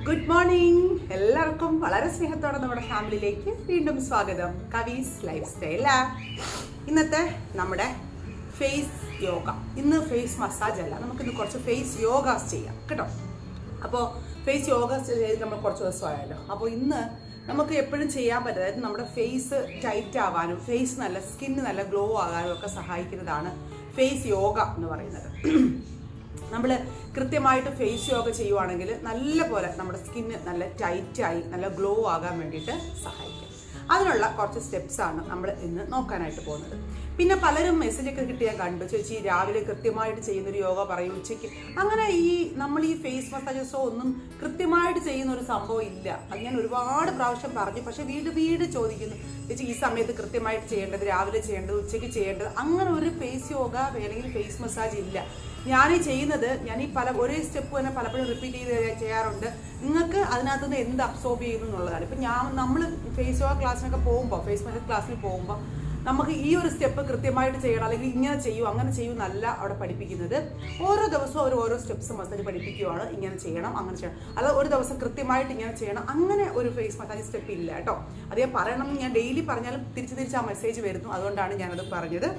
Good morning. എല്ലാവർക്കും വളരെ സ്നേഹത്തോടെ നമ്മുടെ ഫാമിലിയിലേക്ക് വീണ്ടും സ്വാഗതം. കവീസ് ലൈഫ് സ്റ്റൈലാ. ഇന്നത്തെ നമ്മുടെ ഫേസ് യോഗ. ഇന്ന് ഫേസ് മസാജ് അല്ല, നമുക്കിന്ന് കുറച്ച് ഫേസ് യോഗാസ് ചെയ്യാം കേട്ടോ. അപ്പോൾ ഫേസ് യോഗ ചെയ്ത് നമ്മൾ കുറച്ച് ദിവസമായല്ലോ. അപ്പോൾ ഇന്ന് നമുക്ക് എപ്പോഴും ചെയ്യാൻ പറ്റും, അതായത് നമ്മുടെ ഫേസ് ടൈറ്റ് ആവാനും ഫേസ് നല്ല സ്കിന്ന് നല്ല ഗ്ലോ ആകാനും ഒക്കെ സഹായിക്കുന്നതാണ് ഫേസ് യോഗ എന്ന് പറയുന്നത്. നമ്മൾ കൃത്യമായിട്ട് ഫേസ് യോഗ ചെയ്യുവാണെങ്കിൽ നല്ല പോലെ നമ്മുടെ സ്കിന്ന് നല്ല ടൈറ്റായി നല്ല ഗ്ലോ ആകാൻ വേണ്ടിയിട്ട് സഹായിക്കും. അതിനുള്ള കുറച്ച് സ്റ്റെപ്സാണ് നമ്മൾ ഇന്ന് നോക്കാനായിട്ട് പോകുന്നത്. പിന്നെ പലരും മെസ്സേജൊക്കെ കിട്ടിയാൽ കണ്ടു, ചേച്ചി രാവിലെ കൃത്യമായിട്ട് ചെയ്യുന്നൊരു യോഗ പറയും, ഉച്ചയ്ക്ക്. അങ്ങനെ നമ്മൾ ഈ ഫേസ് മസാജസോ ഒന്നും കൃത്യമായിട്ട് ചെയ്യുന്ന ഒരു സംഭവം ഇല്ല. അത് ഞാൻ ഒരുപാട് പ്രാവശ്യം പറഞ്ഞു, പക്ഷെ വീണ്ടും ചോദിക്കുന്നു, ചേച്ചി ഈ സമയത്ത് കൃത്യമായിട്ട് ചെയ്യേണ്ടത്, രാവിലെ ചെയ്യേണ്ടത്, ഉച്ചയ്ക്ക് ചെയ്യേണ്ടത്, അങ്ങനെ ഒരു ഫേസ് യോഗ അല്ലെങ്കിൽ ഫേസ് മസാജ് ഇല്ല. ഞാൻ ഒരേ സ്റ്റെപ്പ് തന്നെ പലപ്പോഴും റിപ്പീറ്റ് ചെയ്ത് ചെയ്യാറുണ്ട്. നിങ്ങൾക്ക് അതിനകത്തുനിന്ന് എന്ത് അബ്സോർബ് ചെയ്യുന്നു എന്നുള്ളതാണ്. ഇപ്പം നമ്മൾ ഫേസ് യോഗ ക്ലാസ്സിനൊക്കെ പോകുമ്പോൾ, ഫേസ് മസാജ് ക്ലാസ്സിൽ പോകുമ്പോൾ നമുക്ക് ഈ ഒരു സ്റ്റെപ്പ് കൃത്യമായിട്ട് ചെയ്യണം, അല്ലെങ്കിൽ ഇങ്ങനെ ചെയ്യൂ അങ്ങനെ ചെയ്യൂ എന്നല്ല അവിടെ പഠിപ്പിക്കുന്നത്. ഓരോ ദിവസവും അവർ ഓരോ സ്റ്റെപ്സ് മസാജ് പഠിപ്പിക്കുകയാണ്, ഇങ്ങനെ ചെയ്യണം അങ്ങനെ ചെയ്യണം, അല്ലാതെ ഒരു ദിവസം കൃത്യമായിട്ട് ഇങ്ങനെ ചെയ്യണം അങ്ങനെ ഒരു ഫേസ് മസാജ് സ്റ്റെപ്പ് ഇല്ല കേട്ടോ. അത് ഞാൻ പറയണം, ഞാൻ ഡെയിലി പറഞ്ഞാലും തിരിച്ച് ആ മെസ്സേജ് വരുന്നു, അതുകൊണ്ടാണ് ഞാനത് പറഞ്ഞത്.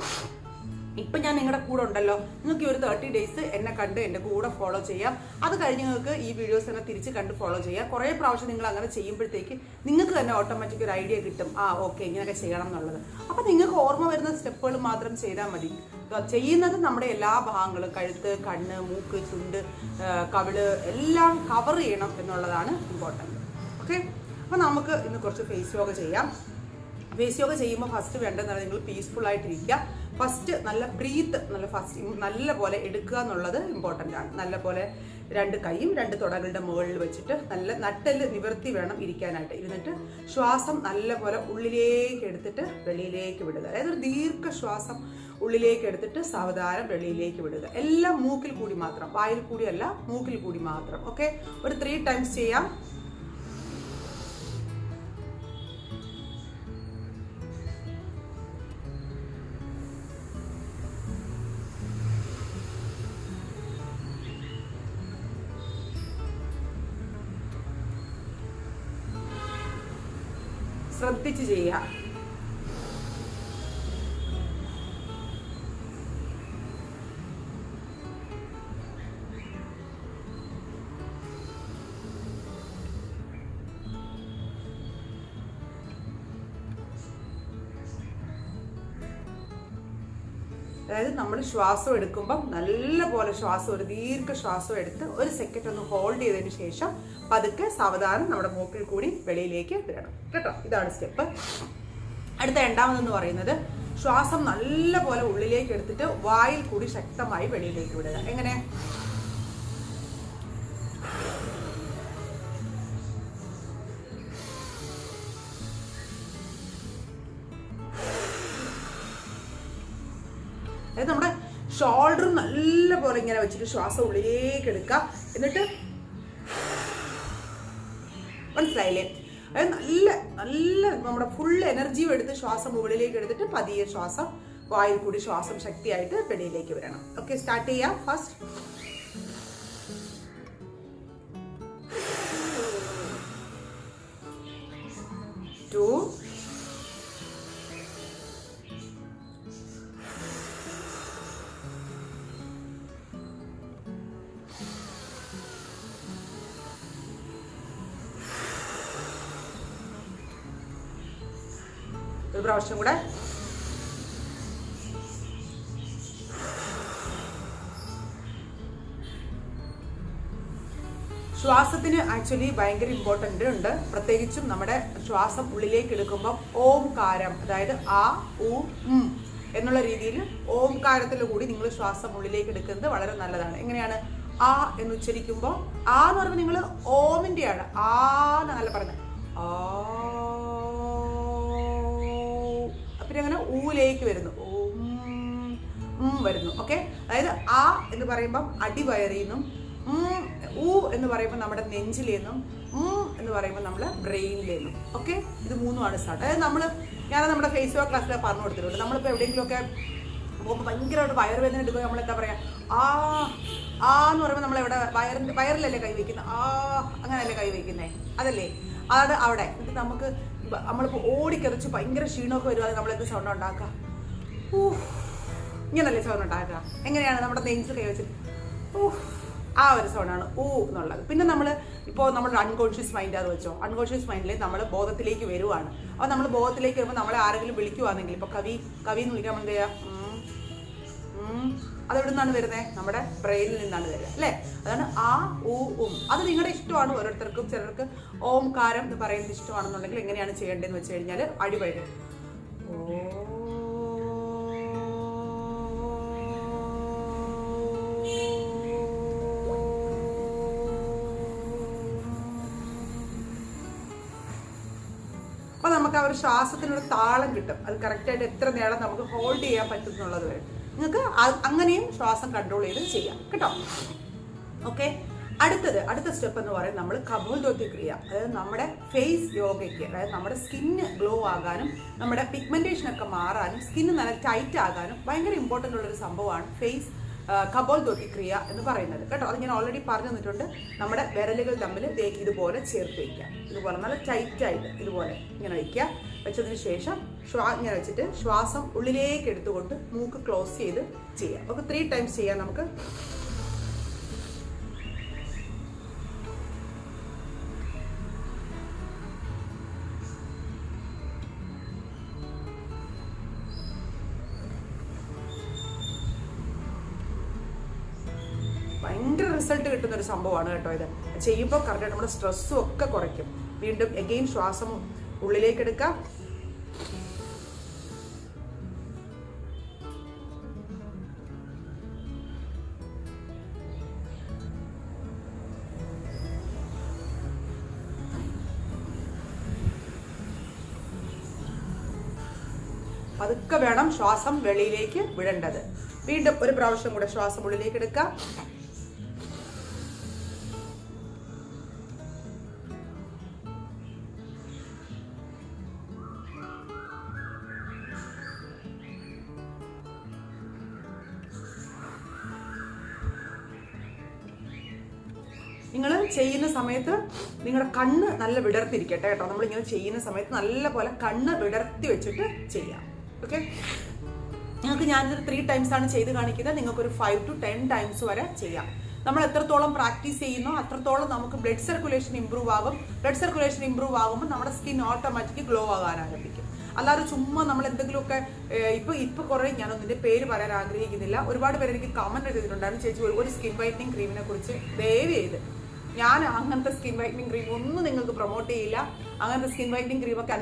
ഇപ്പം ഞാൻ നിങ്ങളുടെ കൂടെ ഉണ്ടല്ലോ, നിങ്ങൾക്ക് ഈ ഒരു 30 days എന്നെ കണ്ട് എൻ്റെ കൂടെ ഫോളോ ചെയ്യാം. അത് കഴിഞ്ഞ് നിങ്ങൾക്ക് ഈ വീഡിയോസ് തന്നെ തിരിച്ച് കണ്ട് ഫോളോ ചെയ്യാം. കുറേ പ്രാവശ്യം നിങ്ങൾ അങ്ങനെ ചെയ്യുമ്പോഴത്തേക്ക് നിങ്ങൾക്ക് തന്നെ ഓട്ടോമാറ്റിക് ഒരു ഐഡിയ കിട്ടും, ഓക്കെ ഇങ്ങനെയൊക്കെ ചെയ്യണം എന്നുള്ളത്. അപ്പം നിങ്ങൾക്ക് ഓർമ്മ വരുന്ന സ്റ്റെപ്പുകൾ മാത്രം ചെയ്താൽ മതി. ചെയ്യുന്നത് നമ്മുടെ എല്ലാ ഭാഗങ്ങളും, കഴുത്ത്, കണ്ണ്, മൂക്ക്, ചുണ്ട്, കവിള് എല്ലാം കവർ ചെയ്യണം എന്നുള്ളതാണ് ഇമ്പോർട്ടൻറ്റ്. ഓക്കെ, അപ്പം നമുക്ക് ഇന്ന് കുറച്ച് ഫേസ് യോഗ ചെയ്യാം. ഫേസ് യോഗ ചെയ്യുമ്പോൾ ഫസ്റ്റ് വേണ്ടതെന്ന് നിങ്ങൾ പീസ്ഫുൾ ആയിട്ടിരിക്കുക. ഫസ്റ്റ് നല്ല ബ്രീത്ത് നല്ല പോലെ എടുക്കുക എന്നുള്ളത് ഇമ്പോർട്ടൻ്റ് ആണ്. നല്ല പോലെ 2 കൈയും 2 തുടകളുടെ മുകളിൽ വെച്ചിട്ട് നല്ല നട്ടെല്ല് നിവർത്തി വേണം ഇരിക്കാനായിട്ട്. ഇരുന്നിട്ട് ശ്വാസം നല്ല പോലെ ഉള്ളിലേക്ക് എടുത്തിട്ട് വെളിയിലേക്ക് വിടുക. അതായത് ഒരു ദീർഘശ്വാസം ഉള്ളിലേക്ക് എടുത്തിട്ട് സാവധാനം വെളിയിലേക്ക് വിടുക. എല്ലാം മൂക്കിൽ കൂടി മാത്രം, വായിൽ കൂടിയല്ല, മൂക്കിൽ കൂടി മാത്രം. ഓക്കെ, ഒരു 3 times ചെയ്യാം. ശ്രദ്ധിച്ച് ചെയ്യുക. അതായത് നമ്മൾ ശ്വാസം എടുക്കുമ്പം നല്ല പോലെ ഒരു ദീർഘശ്വാസം എടുത്ത് 1 സെക്കൻഡ് ഒന്ന് ഹോൾഡ് ചെയ്തതിന് ശേഷം പതുക്കെ സാവധാനം നമ്മുടെ മൂക്കിൽ കൂടി വെളിയിലേക്ക് വിടണം കേട്ടോ. ഇതാണ് സ്റ്റെപ്പ്. അടുത്ത രണ്ടാമതെന്ന് പറയുന്നത്, ശ്വാസം നല്ല പോലെ ഉള്ളിലേക്ക് എടുത്തിട്ട് വായിൽ കൂടി ശക്തമായി വെളിയിലേക്ക് വിടുക. എങ്ങനെ? അതായത് നമ്മുടെ ഷോൾഡർ നല്ല പോലെ ഇങ്ങനെ വെച്ചിട്ട് ശ്വാസം ഉള്ളിലേക്ക് എടുക്കുക. എന്നിട്ട് മനസ്സിലായില്ലേ? അതായത് നല്ല നമ്മുടെ ഫുൾ എനർജിയും എടുത്ത് ശ്വാസം മുകളിലേക്ക് എടുത്തിട്ട് പതിയെ ശ്വാസം വായിൽ കൂടി ശ്വാസം ശക്തിയായിട്ട് വെളിയിലേക്ക് വരണം. ഓക്കെ, സ്റ്റാർട്ട് ചെയ്യാം. ഫസ്റ്റ് 2 ഒരു പ്രാവശ്യം കൂടെ. ശ്വാസത്തിന് ആക്ച്വലി ഭയങ്കര ഇമ്പോർട്ടൻ്റ് ഉണ്ട്. പ്രത്യേകിച്ചും നമ്മുടെ ശ്വാസം ഉള്ളിലേക്ക് എടുക്കുമ്പം ഓംകാരം, അതായത് ആ ഉ എന്നുള്ള രീതിയിൽ ഓംകാരത്തിൽ കൂടി നിങ്ങൾ ശ്വാസം ഉള്ളിലേക്ക് എടുക്കുന്നത് വളരെ നല്ലതാണ്. എങ്ങനെയാണ്? ആ എന്ന് ഉച്ചരിക്കുമ്പോൾ, ആ എന്ന് പറയുമ്പോൾ നിങ്ങൾ ഓമിൻ്റെയാണ് ആ എന്നല്ല പറഞ്ഞത്, ആ. പിന്നെ അങ്ങനെ ഊലേക്ക് വരുന്നു, വരുന്നു. ഓക്കെ, അതായത് ആ എന്ന് പറയുമ്പം അടിവയറിൽ നിന്നും, ഊ എന്ന് പറയുമ്പോൾ നമ്മുടെ നെഞ്ചിലേന്നും, എന്ന് പറയുമ്പോൾ നമ്മൾ ബ്രെയിനിലേന്നും. ഓക്കെ, ഇത് 3 സ്റ്റാർട്ട്. അതായത് ഞാൻ നമ്മുടെ ഫേസ് യോഗ ക്ലാസ്സിൽ പറഞ്ഞു കൊടുത്തിട്ടുണ്ട്. നമ്മളിപ്പോൾ എവിടെയെങ്കിലുമൊക്കെ പോകുമ്പോൾ ഭയങ്കരമായിട്ട് വയറുവേദന എടുക്കുക, നമ്മൾ എന്താ പറയുക, ആ ആ എന്ന് പറയുമ്പോൾ നമ്മളെവിടെ വയറിലല്ലേ കൈ വയ്ക്കുന്നത്, ആ അങ്ങനെയല്ലേ കൈ വയ്ക്കുന്നേ, അതല്ലേ അത് അവിടെ. എന്നിട്ട് നമുക്ക് നമ്മളിപ്പോൾ ഓടിക്കറിച്ച് ഭയങ്കര ക്ഷീണമൊക്കെ വരുവാതെ നമ്മളെന്ത് സൗണ്ട് ഉണ്ടാക്കുക, ഇങ്ങനല്ലേ സൗണ്ട് ഉണ്ടാക്കുക. എങ്ങനെയാണ് നമ്മുടെ നെഞ്ച് കൈ വെച്ചിട്ട് ആ ഒരു സൗണ്ടാണ് എന്നുള്ളത്. പിന്നെ നമ്മൾ ഇപ്പോൾ നമ്മുടെ അൺകോൺഷ്യസ് മൈൻഡ് അത് വെച്ചോ, അൺകോൺഷ്യസ് മൈൻഡിൽ നമ്മൾ ബോധത്തിലേക്ക് വരുവാണ്. അപ്പോൾ നമ്മൾ ബോധത്തിലേക്ക് വരുമ്പോൾ നമ്മളെ ആരെങ്കിലും വിളിക്കുവാണെങ്കിൽ, ഇപ്പോൾ കവി എന്ന് വിളിക്കാൻ എന്ത് ചെയ്യുക, അതെവിടെ നിന്നാണ് വരുന്നത്, നമ്മുടെ ബ്രെയിനിൽ നിന്നാണ് വരിക അല്ലേ. അതാണ് ആ അത് നിങ്ങളുടെ ഇഷ്ടമാണ്. ഓരോരുത്തർക്കും ചിലർക്ക് ഓംകാരം എന്ന് പറയുന്നത് ഇഷ്ടമാണെന്നുണ്ടെങ്കിൽ എങ്ങനെയാണ് ചെയ്യേണ്ടതെന്ന് വെച്ച് കഴിഞ്ഞാൽ അടിപൊളി അപ്പോൾ നമുക്ക് ആ ഒരു ശ്വാസത്തിനൊരു താളം കിട്ടും. അത് കറക്റ്റായിട്ട് എത്ര നേരം നമുക്ക് ഹോൾഡ് ചെയ്യാൻ പറ്റും എന്നുള്ളത് വരെ നിങ്ങൾക്ക് അങ്ങനെയും ശ്വാസം കൺട്രോൾ ചെയ്ത് ചെയ്യാം കേട്ടോ. ഓക്കെ, അടുത്ത സ്റ്റെപ്പ് എന്ന് പറയുന്നത് നമ്മൾ കപോൽദ്യോതി ക്രിയ. അതായത് നമ്മുടെ ഫേസ് യോഗയ്ക്ക്, അതായത് നമ്മുടെ സ്കിന്ന് ഗ്ലോ ആകാനും നമ്മുടെ പിഗ്മെന്റേഷനൊക്കെ മാറാനും സ്കിന്ന് നല്ല ടൈറ്റ് ആകാനും ഭയങ്കര ഇമ്പോർട്ടൻ്റ് ഉള്ളൊരു സംഭവമാണ് ഫേസ് കപോൽദ്യോതി ക്രിയ എന്ന് പറയുന്നത് കേട്ടോ. അത് ഞാൻ ഓൾറെഡി പറഞ്ഞു തന്നിട്ടുണ്ട്. നമ്മുടെ വിരലുകൾ തമ്മിൽ ഇതുപോലെ ചേർത്ത് വയ്ക്കുക, ഇതുപോലെ നല്ല ടൈറ്റായിട്ട് ഇതുപോലെ ഇങ്ങനെ വയ്ക്കുക. വെച്ചതിന് ശേഷം ഇങ്ങനെ വെച്ചിട്ട് ശ്വാസം ഉള്ളിലേക്ക് എടുത്തുകൊണ്ട് മൂക്ക് ക്ലോസ് ചെയ്ത് ചെയ്യാം. നമുക്ക് 3 ടൈംസ് ചെയ്യാം. നമുക്ക് ഭയങ്കര റിസൾട്ട് കിട്ടുന്ന ഒരു സംഭവമാണ് കേട്ടോ. ഇത് ചെയ്യുമ്പോൾ കറക്റ്റായിട്ട് നമ്മുടെ സ്ട്രെസ്സും ഒക്കെ കുറയ്ക്കും. വീണ്ടും എഗെയിൻ ശ്വാസം ഉള്ളിലേക്ക് എടുക്കാം. പതുക്കെ വേണം ശ്വാസം വെളിയിലേക്ക് വിടേണ്ടത്. വീണ്ടും ഒരു പ്രാവശ്യം കൂടെ ശ്വാസം ഉള്ളിലേക്ക് എടുക്കാം. നിങ്ങൾ ചെയ്യുന്ന സമയത്ത് നിങ്ങളുടെ കണ്ണ് നല്ല വിടർത്തിരിക്കട്ടെ കേട്ടോ. നമ്മളിങ്ങനെ ചെയ്യുന്ന സമയത്ത് നല്ല പോലെ കണ്ണ് വിടർത്തി വെച്ചിട്ട് ചെയ്യാം. ഓക്കെ, നിങ്ങൾക്ക് ഞാനിത് 3 ടൈംസ് ആണ് ചെയ്ത് കാണിക്കുന്നത്. നിങ്ങൾക്കൊരു 5 to 10 ടൈംസ് വരെ ചെയ്യാം. നമ്മൾ എത്രത്തോളം പ്രാക്ടീസ് ചെയ്യുന്നോ അത്രത്തോളം നമുക്ക് ബ്ലഡ് സർക്കുലേഷൻ ഇമ്പ്രൂവ് ആകും. ബ്ലഡ് സർക്കുലേഷൻ ഇമ്പ്രൂവ് ആകുമ്പോൾ നമ്മുടെ സ്കിൻ ഓട്ടോമാറ്റിക് ഗ്ലോ ആകാൻ ആരംഭിക്കും. അല്ലാതെ ചുമ്മാ നമ്മൾ എന്തെങ്കിലുമൊക്കെ ഇപ്പൊ കുറെ, ഞാനൊന്നിന്റെ പേര് പറയാൻ ആഗ്രഹിക്കുന്നില്ല, ഒരുപാട് പേര് എനിക്ക് കമന്റ് ചെയ്തിട്ടുണ്ടായിരുന്നു, ചേച്ചി ഒരു സ്കിൻ വൈറ്റനിങ് ക്രീമിനെ കുറിച്ച് ദയവ് ചെയ്ത്. ഞാൻ അങ്ങനത്തെ സ്കിൻ വൈറ്റനിങ് ക്രീം ഒന്നും നിങ്ങൾക്ക് പ്രൊമോട്ട് ചെയ്യില്ല. അങ്ങനത്തെ സ്കിൻ വൈറ്റനിങ് ക്രീമൊക്കെ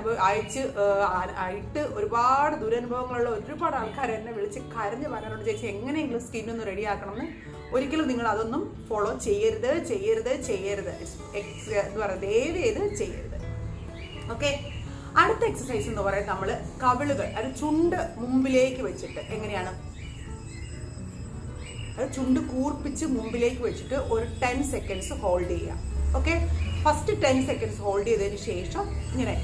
ആയിട്ട് ഒരുപാട് ദുരനുഭവങ്ങളുള്ള ഒരുപാട് ആൾക്കാർ എന്നെ വിളിച്ച് കരഞ്ഞ് പറയാനുണ്ട്, ചേച്ചി എങ്ങനെയെങ്കിലും സ്കിന്നൊന്ന് റെഡിയാക്കണമെന്ന്. ഒരിക്കലും നിങ്ങൾ അതൊന്നും ഫോളോ ചെയ്യരുത് എന്ന് പറയുന്നത് ദയവ് ചെയ്ത് ചെയ്യരുത്. ഓക്കെ, അടുത്ത എക്സസൈസ് എന്ന് പറയുന്നത് നമ്മൾ കവിളുകൾ, അത് ചുണ്ട് മുമ്പിലേക്ക് വെച്ചിട്ട് എങ്ങനെയാണ്, അത് ചുണ്ട് കൂർപ്പിച്ച് മുമ്പിലേക്ക് വെച്ചിട്ട് ഒരു 10 സെക്കൻഡ്സ് ഹോൾഡ് ചെയ്യാം. ഓക്കെ, ഫസ്റ്റ് 10 സെക്കൻഡ്സ് ഹോൾഡ് ചെയ്തതിന് ശേഷം ഇങ്ങനെ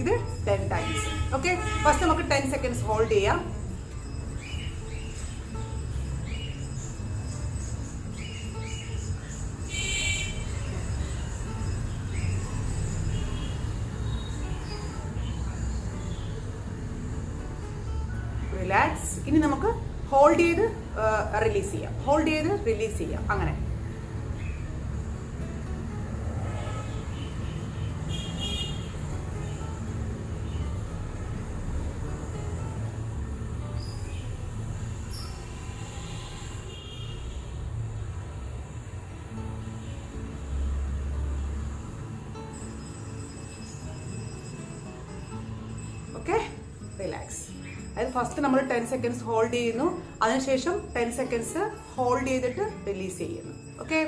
ഇത് 10 ടൈംസ്. ഓക്കെ, ഫസ്റ്റ് നമുക്ക് 10 സെക്കൻഡ്സ് ഹോൾഡ് ചെയ്യാം. റിലാക്സ്. ഇനി നമുക്ക് ഹോൾഡ് ചെയ്ത് റിലീസ് ചെയ്യാം, ഹോൾഡ് ചെയ്ത് റിലീസ് ചെയ്യാം. അങ്ങനെ ഓക്കെ, റിലാക്സ്. അതായത് ഫസ്റ്റ് നമ്മൾ 10 സെക്കൻഡ്സ് ഹോൾഡ് ചെയ്യുന്നു, അതിനുശേഷം 10 സെക്കൻഡ്സ് ഹോൾഡ് ചെയ്തിട്ട് റിലീസ് ചെയ്യുന്നു. ഓക്കെ,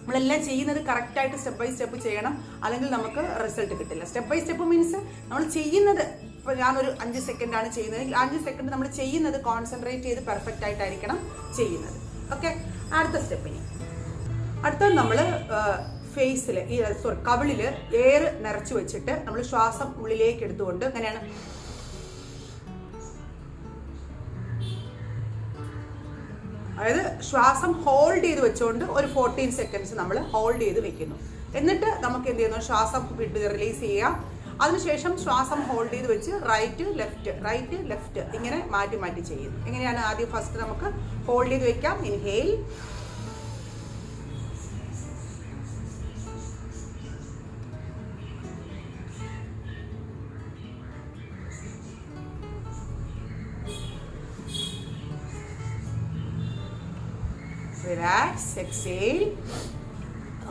നമ്മളെല്ലാം ചെയ്യുന്നത് കറക്റ്റായിട്ട് സ്റ്റെപ്പ് ബൈ സ്റ്റെപ്പ് ചെയ്യണം, അല്ലെങ്കിൽ നമുക്ക് റിസൾട്ട് കിട്ടില്ല. സ്റ്റെപ്പ് ബൈ സ്റ്റെപ്പ് മീൻസ് നമ്മൾ ചെയ്യുന്നത്, ഇപ്പോൾ ഞാനൊരു 5 സെക്കൻഡാണ് ചെയ്യുന്നത്, 5 സെക്കൻഡ് നമ്മൾ ചെയ്യുന്നത് കോൺസെൻട്രേറ്റ് ചെയ്ത് പെർഫെക്റ്റ് ആയിട്ടായിരിക്കണം ചെയ്യുന്നത്. ഓക്കെ, അടുത്ത സ്റ്റെപ്പിന് അടുത്തത് നമ്മൾ ഫേസിൽ കവിളിൽ എയർ നിറച്ച് വെച്ചിട്ട് നമ്മൾ ശ്വാസം ഉള്ളിലേക്ക് എടുത്തുകൊണ്ട് അങ്ങനെയാണ് അതായത് ശ്വാസം ഹോൾഡ് ചെയ്ത് വെച്ചുകൊണ്ട് ഒരു 14 സെക്കൻഡ്സ് നമ്മൾ ഹോൾഡ് ചെയ്ത് വെക്കുന്നു. എന്നിട്ട് നമുക്ക് എന്ത് ചെയ്യുന്നു, ശ്വാസം വിട്ട് റിലീസ് ചെയ്യാം. അതിനുശേഷം ശ്വാസം ഹോൾഡ് ചെയ്ത് വെച്ച് റൈറ്റ് ലെഫ്റ്റ് ഇങ്ങനെ മാറ്റി മാറ്റി ചെയ്യുന്നു. എങ്ങനെയാണ്? ആദ്യം ഫസ്റ്റ് നമുക്ക് ഹോൾഡ് ചെയ്ത് വെക്കാം. Inhale, relax, exhale.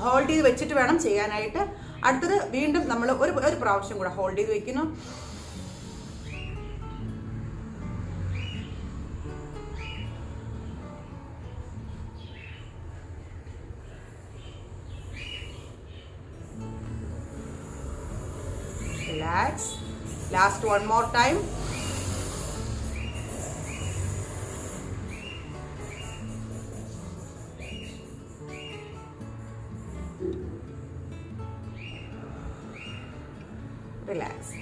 ഹോൾഡ് ചെയ്ത് വെച്ചിട്ട് വേണം ചെയ്യാനായിട്ട്. അടുത്തത് വീണ്ടും നമ്മൾ ഒരു പ്രാവശ്യം കൂടെ ഹോൾഡ് ചെയ്ത് വെക്കുന്നു. Relax. Last one more time. Relax.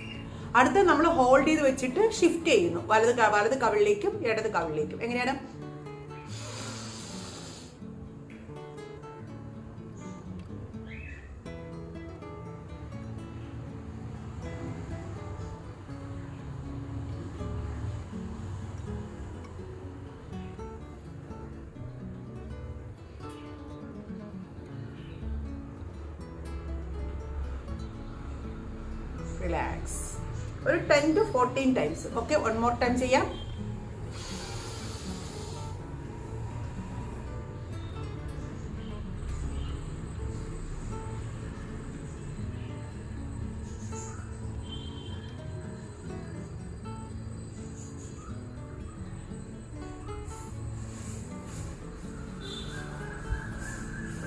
അടുത്ത നമ്മൾ ഹോൾഡ് ചെയ്ത് വെച്ചിട്ട് ഷിഫ്റ്റ് ചെയ്യുന്നു, വലത് കവിളിലേക്കും ഇടത് കവിളിലേക്കും. എങ്ങനെയാണ്? റിലാക്സ്. ഒരു 10 to 14 times. Okay, one more time ചെയ്യാം.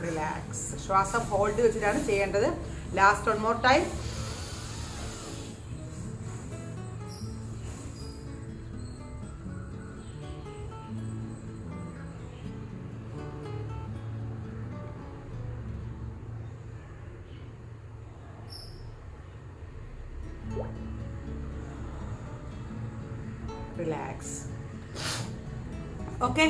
റിലാക്സ്. ശ്വാസം ഹോൾഡ് വെച്ചിട്ടാണ് ചെയ്യേണ്ടത്. Last one more time. Relax. Okay,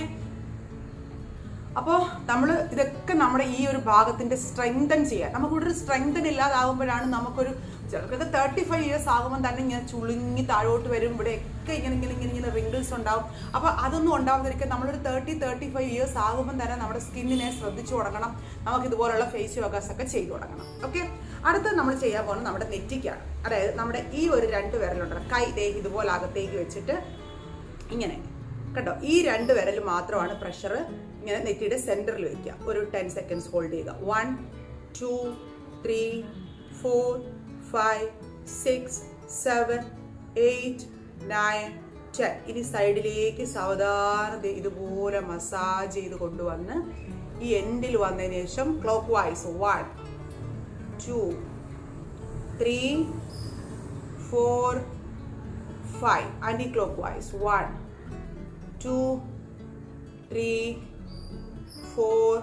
അപ്പോൾ നമ്മൾ ഇതൊക്കെ നമ്മുടെ ഈ ഒരു ഭാഗത്തിന്റെ സ്ട്രെങ്തൻ ചെയ്യാൻ, നമുക്കിവിടെ ഒരു സ്ട്രെങ്തൻ ഇല്ലാതാകുമ്പോഴാണ് നമുക്കൊരു ചിലർക്ക് 35 ഇയേഴ്സ് ആകുമ്പോൾ തന്നെ ഇങ്ങനെ ചുളുങ്ങി താഴോട്ട് വരും. ഇവിടെയൊക്കെ ഇങ്ങനെ റിങ്കിൾസ് ഉണ്ടാവും. അപ്പോൾ അതൊന്നും ഉണ്ടാവാതിരിക്കാൻ നമ്മളൊരു 35 ഇയേഴ്സ് ആകുമ്പോൾ തന്നെ നമ്മുടെ സ്കിന്നിനെ ശ്രദ്ധിച്ചു തുടങ്ങണം. നമുക്ക് ഇതുപോലുള്ള ഫേസ് യോഗാസ് ഒക്കെ ചെയ്തു തുടങ്ങണം. ഓക്കെ, അടുത്ത നമ്മൾ ചെയ്യാൻ പോകുന്നത് നമ്മുടെ നെറ്റിക്കാണ്. അതായത് നമ്മുടെ ഈ ഒരു 2 വിരലുണ്ട്, കൈ ഇതുപോലെ അകത്തേക്ക് വെച്ചിട്ട് ഇങ്ങനെ കണ്ടോ, ഈ 2 വിരൽ മാത്രമാണ് പ്രഷർ ഇങ്ങനെ നെറ്റിയുടെ സെന്ററിൽ വെക്കുക. ഒരു 10 സെക്കൻഡ്സ് ഹോൾഡ് ചെയ്യുക. 1 2 3 4 5 6 7 8 9 10. ഇനി സൈഡിലേക്ക് സാവധാനം ഇതുപോലെ മസാജ് ചെയ്ത് കൊണ്ടുവന്ന് ഈ എൻഡിൽ വന്നതിന് ശേഷം clock vice 1 2 3 4 5 anti clock vice 1 2 3 4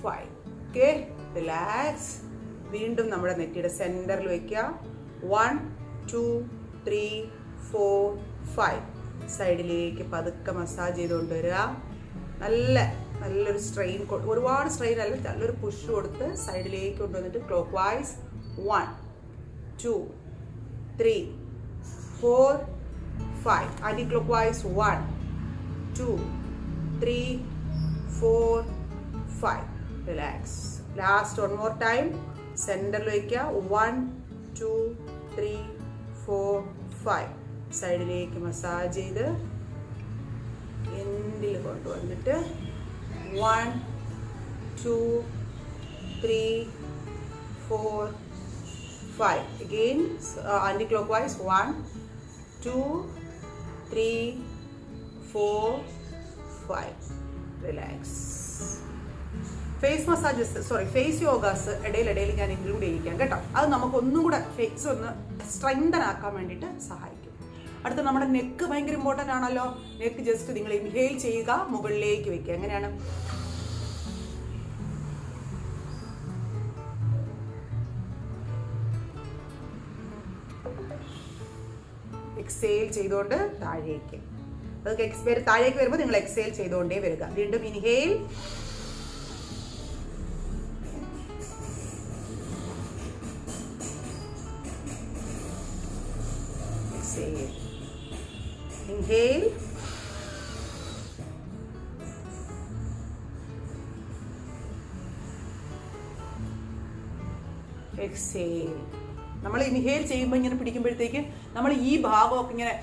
5. Okay, relax. വീണ്ടും നമ്മുടെ നെറ്റിയുടെ സെന്ററിൽ വെക്കുക. 1 2 3 4 5. സൈഡിലേക്ക് പതുക്കെ മസാജ് ചെയ്ത് കൊണ്ടുവരിക. നല്ലൊരു സ്ട്രെയിൻ, ഒരുപാട് സ്ട്രെയിൻ അല്ല, നല്ലൊരു പുഷ് കൊടുത്ത് സൈഡിലേക്ക് കൊണ്ടുവന്നിട്ട് clock vice 1 2 3 4 5. Anti clock vice 1 2 3 4 5. Relax. Last one more time. സെന്ററിൽ വയ്ക്കുക. 1 2 3 4 5. സൈഡിലേക്ക് മസാജ് ചെയ്ത് എൻഡിൽ കൊണ്ടുവന്നിട്ട് 1 2 3 4 5. Again anti-clockwise 1 2 3 4 5. Relax. Face massages face yogas ഇടയിൽ ഞാൻ ഇൻക്ലൂഡ് ചെയ്യിക്കാം കേട്ടോ. അത് നമുക്കൊന്നും കൂടെ ഫേസ് ഒന്ന് സ്ട്രെങ്തൻ ആക്കാൻ വേണ്ടിയിട്ട് സഹായിക്കും. അടുത്ത നമ്മുടെ നെക്ക് ഭയങ്കര ഇമ്പോർട്ടൻ്റ് ആണല്ലോ. നെക്ക് ജസ്റ്റ് നിങ്ങൾ ഇൻഹെയിൽ ചെയ്യുക, മുകളിലേക്ക് വെക്കുക. എങ്ങനെയാണ്? എക്സേൽ ചെയ്തുകൊണ്ട് താഴേക്ക്. അത് താഴേക്ക് വരുമ്പോൾ നിങ്ങൾ എക്സേൽ ചെയ്തുകൊണ്ടേ വരിക. വീണ്ടും ഇൻഹേൽ, exhale, inhale, exhale. നമ്മൾ ഇൻഹേൽ ചെയ്യുമ്പോൾ ഇങ്ങനെ പിടിക്കുമ്പോഴത്തേക്ക് നമ്മൾ ഈ ഭാഗമൊക്കെ ഇങ്ങനെ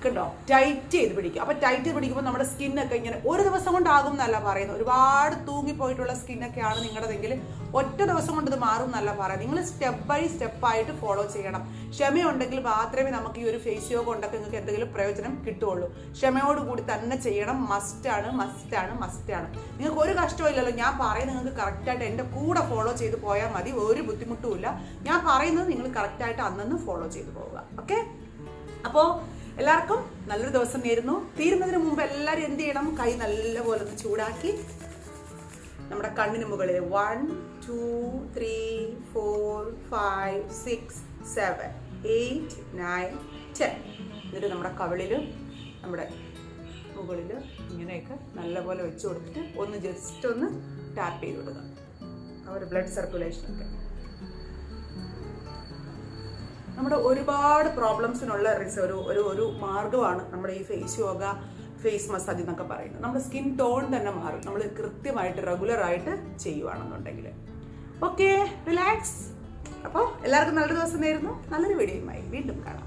കണ്ടോ ടൈറ്റ് ചെയ്ത് പിടിക്കും. അപ്പോൾ ടൈറ്റ് ചെയ്ത് പിടിക്കുമ്പോൾ നമ്മുടെ സ്കിന്നൊക്കെ ഇങ്ങനെ ഒരു ദിവസം കൊണ്ടാകും എന്നല്ല പറയുന്നത്. ഒരുപാട് തൂങ്ങിപ്പോയിട്ടുള്ള സ്കിന്നൊക്കെയാണ് നിങ്ങളുടെതെങ്കിൽ ഒറ്റ ദിവസം കൊണ്ട് ഇത് മാറും എന്നല്ല പറയുന്നത്. നിങ്ങൾ സ്റ്റെപ്പ് ബൈ സ്റ്റെപ്പായിട്ട് ഫോളോ ചെയ്യണം. ക്ഷമയുണ്ടെങ്കിൽ മാത്രമേ നമുക്ക് ഈ ഒരു ഫേസ് യോഗ കൊണ്ടൊക്കെ നിങ്ങൾക്ക് എന്തെങ്കിലും പ്രയോജനം കിട്ടുകയുള്ളൂ. ക്ഷമയോടുകൂടി തന്നെ ചെയ്യണം. മസ്റ്റാണ്. നിങ്ങൾക്ക് ഒരു കഷ്ടവും ഇല്ലല്ലോ. ഞാൻ പറയുന്നത് നിങ്ങൾക്ക് കറക്റ്റായിട്ട് എൻ്റെ കൂടെ ഫോളോ ചെയ്ത് പോയാൽ മതി. ഒരു ബുദ്ധിമുട്ടുമില്ല. ഞാൻ പറയുന്നത് നിങ്ങൾ കറക്റ്റായിട്ട് അന്നന്ന് ഫോളോ ചെയ്ത് പോവുക. ഓക്കെ, അപ്പോൾ എല്ലാവർക്കും നല്ലൊരു ദിവസം നേരുന്നു. തീരുന്നതിന് മുമ്പ് എല്ലാവരും എന്ത് ചെയ്യണം? കൈ നല്ലപോലെ ഒന്ന് ചൂടാക്കി നമ്മുടെ കണ്ണിന് മുകളിൽ 1 2 3 4 5 6 7 8 9 10 എന്നിട്ട് നമ്മുടെ കവിളിലും നമ്മുടെ മുകളിൽ ഇങ്ങനെയൊക്കെ നല്ലപോലെ വെച്ച് കൊടുത്തിട്ട് ഒന്ന് ജസ്റ്റ് ഒന്ന് ടാപ്പ് ചെയ്ത് കൊടുക്കുക. ആ ഒരു ബ്ലഡ് സർക്കുലേഷനൊക്കെ നമ്മുടെ ഒരുപാട് പ്രോബ്ലംസിനുള്ള ഒരു മാർഗ്ഗമാണ് നമ്മുടെ ഈ ഫേസ് യോഗ, ഫേസ് മസാജ് എന്നൊക്കെ പറയുന്നത്. നമ്മുടെ സ്കിൻ ടോൺ തന്നെ മാറും നമ്മൾ കൃത്യമായിട്ട് റെഗുലറായിട്ട് ചെയ്യുവാണെന്നുണ്ടെങ്കിൽ. Okay, relax. അപ്പോൾ എല്ലാവർക്കും നല്ലൊരു ദിവസം നേരുന്നു. നല്ലൊരു വീഡിയോയുമായി വീണ്ടും കാണാം.